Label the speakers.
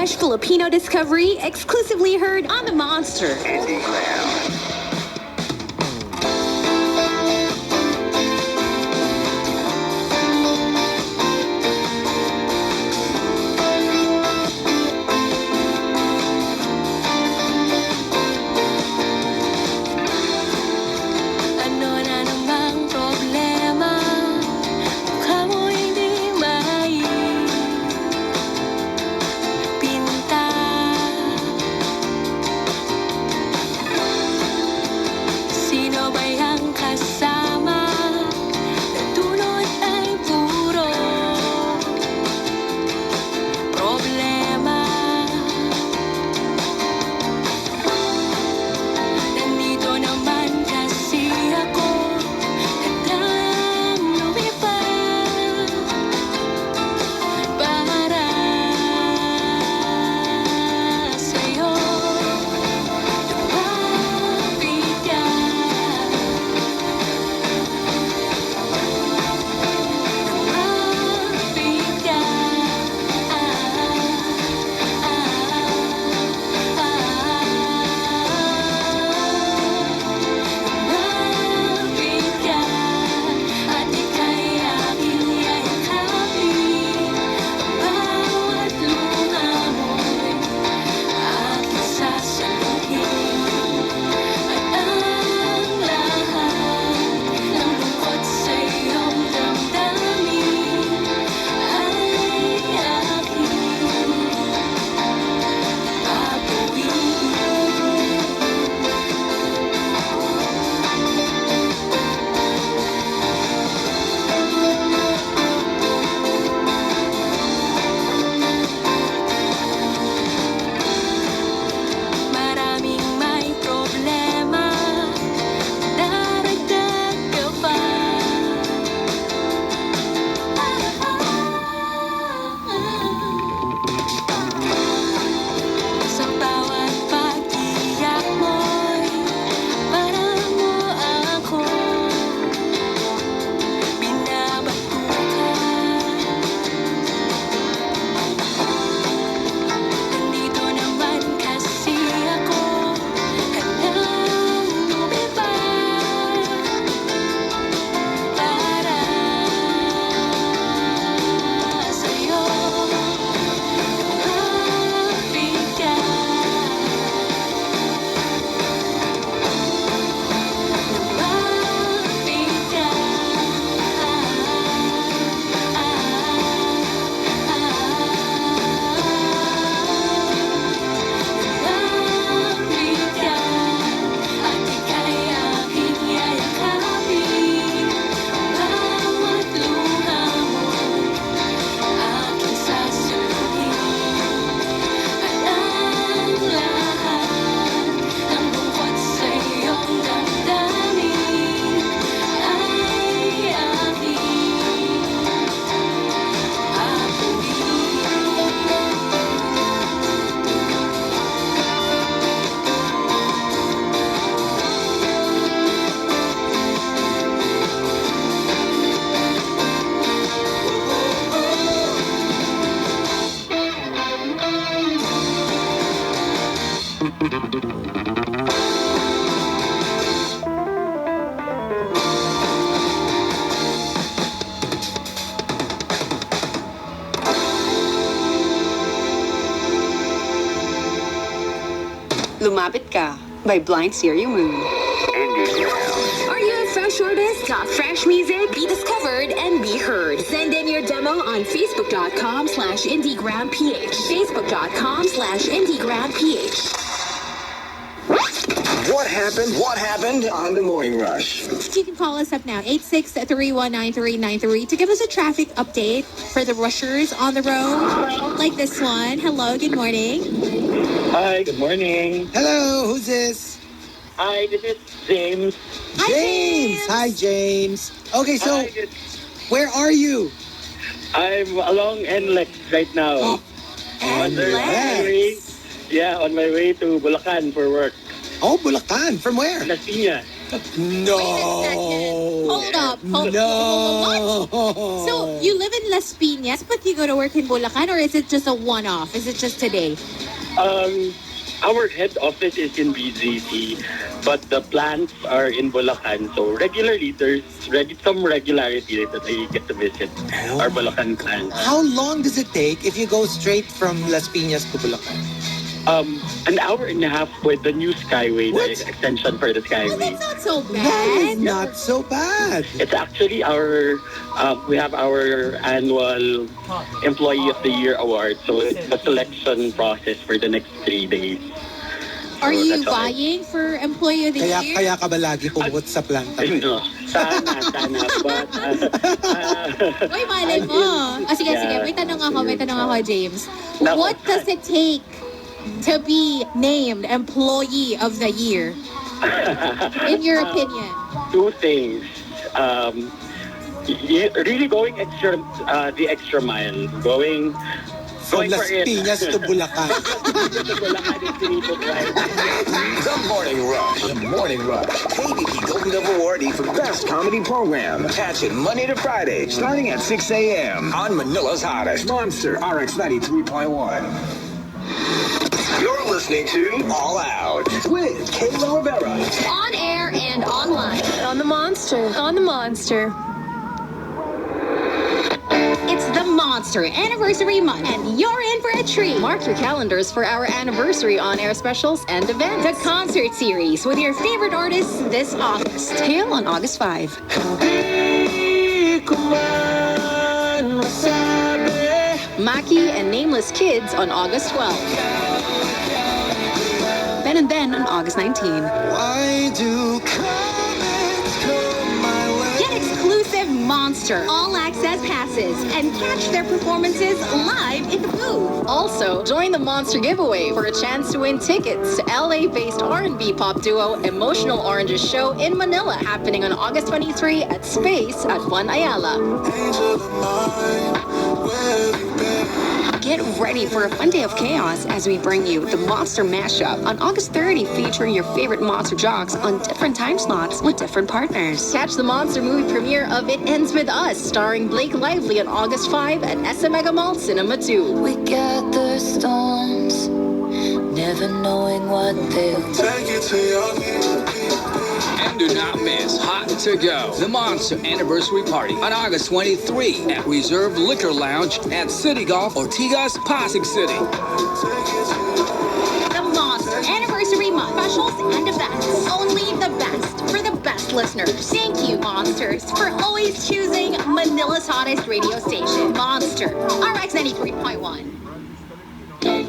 Speaker 1: fresh Filipino discovery exclusively heard on The Monster.
Speaker 2: Andy Graham.
Speaker 1: Lumapit Ka by Blind Stereo Moon. Are you a fresh artist? Got fresh music? Be discovered and be heard. Send in your demo on Facebook.com/IndieGramPH. Facebook.com/IndieGramPH.
Speaker 2: What happened? What happened on the Morning Rush?
Speaker 3: You can call us up now, 863-19393, to give us a traffic update for the rushers on the road, like this one. Hello, good morning.
Speaker 4: Hi, good morning.
Speaker 5: Hello, who's this?
Speaker 4: Hi, this is James.
Speaker 3: Hi,
Speaker 5: James. Hi, James. Okay, so
Speaker 4: Hi,
Speaker 5: where are you?
Speaker 4: I'm along NLEX right now. On my way- Yeah, on my way to Bulacan for work.
Speaker 5: Oh, Bulacan. From where?
Speaker 4: Las Piñas.
Speaker 5: No.
Speaker 3: Hold up. What?
Speaker 5: No.
Speaker 3: So, you live in Las Piñas, but you go to work in Bulacan, or is it just a one-off? Is it just today?
Speaker 4: Our head office is in BGC, but the plants are in Bulacan. So regularly, there's some regularity that I get to visit our Bulacan plants.
Speaker 5: How long does it take if you go straight from Las Piñas to Bulacan?
Speaker 4: An hour and a half with the new Skyway,
Speaker 5: What?
Speaker 4: the extension for the
Speaker 3: Well,
Speaker 4: Skyway.
Speaker 3: that's not so
Speaker 5: That is
Speaker 3: bad.
Speaker 5: not so bad.
Speaker 4: It's actually we have our annual Employee of the Year award. So it's a selection process for the next 3 days.
Speaker 3: Are
Speaker 4: So
Speaker 3: you
Speaker 4: that's all.
Speaker 3: vying for Employee of the Year?
Speaker 5: Kaya ka ba lagi pumunta sa planta?
Speaker 4: No, sana. But,
Speaker 3: Uy, malay mo. Sige.
Speaker 4: Yeah.
Speaker 3: May tanong ako, James.
Speaker 4: Nako.
Speaker 3: What does it take to be named Employee of the Year? In your opinion?
Speaker 4: 2 things. Really going the extra mile. Going
Speaker 5: From Las
Speaker 4: for it.
Speaker 5: Piñas to Bulacan.
Speaker 4: Bulacan is tinipot, right?
Speaker 2: The Morning Rush. The Morning Rush. KBP Golden Dove Awardee for Best Comedy Program. Catch it Monday to Friday, starting at 6 a.m. on Manila's hottest Monster RX 93.1. You're listening to All Out with Kayla Rivera.
Speaker 1: On air and online. On the Monster. It's the Monster Anniversary Month, and you're in for a treat. Mark your calendars for our anniversary on-air specials and events. The concert series with your favorite artists this August. Hail on August 5. Maki and Nameless Kids on August 12. Ben and Ben on August 19.
Speaker 5: Why do comments come my way?
Speaker 1: Get exclusive Monster all-access passes and catch their performances live in the booth. Also, join the Monster giveaway for a chance to win tickets to LA-based R&B pop duo Emotional Orange's show in Manila, happening on August 23 at Space at One Ayala. Get ready for a fun day of chaos as we bring you the Monster Mashup on August 30, featuring your favorite Monster jocks on different time slots with different partners. Catch the Monster movie premiere of It Ends With Us, starring Blake Lively on August 5 at SM Mega Mall Cinema 2.
Speaker 6: We gather storms, never knowing what they'll take it to your
Speaker 7: And do not miss Hot to Go, the Monster Anniversary Party on August 23 at Reserve Liquor Lounge at City Golf Ortigas, Pasig City.
Speaker 1: The Monster Anniversary Month specials and events. Only the best for the best listeners. Thank you, Monsters, for always choosing Manila's hottest radio station, Monster RX 93.1.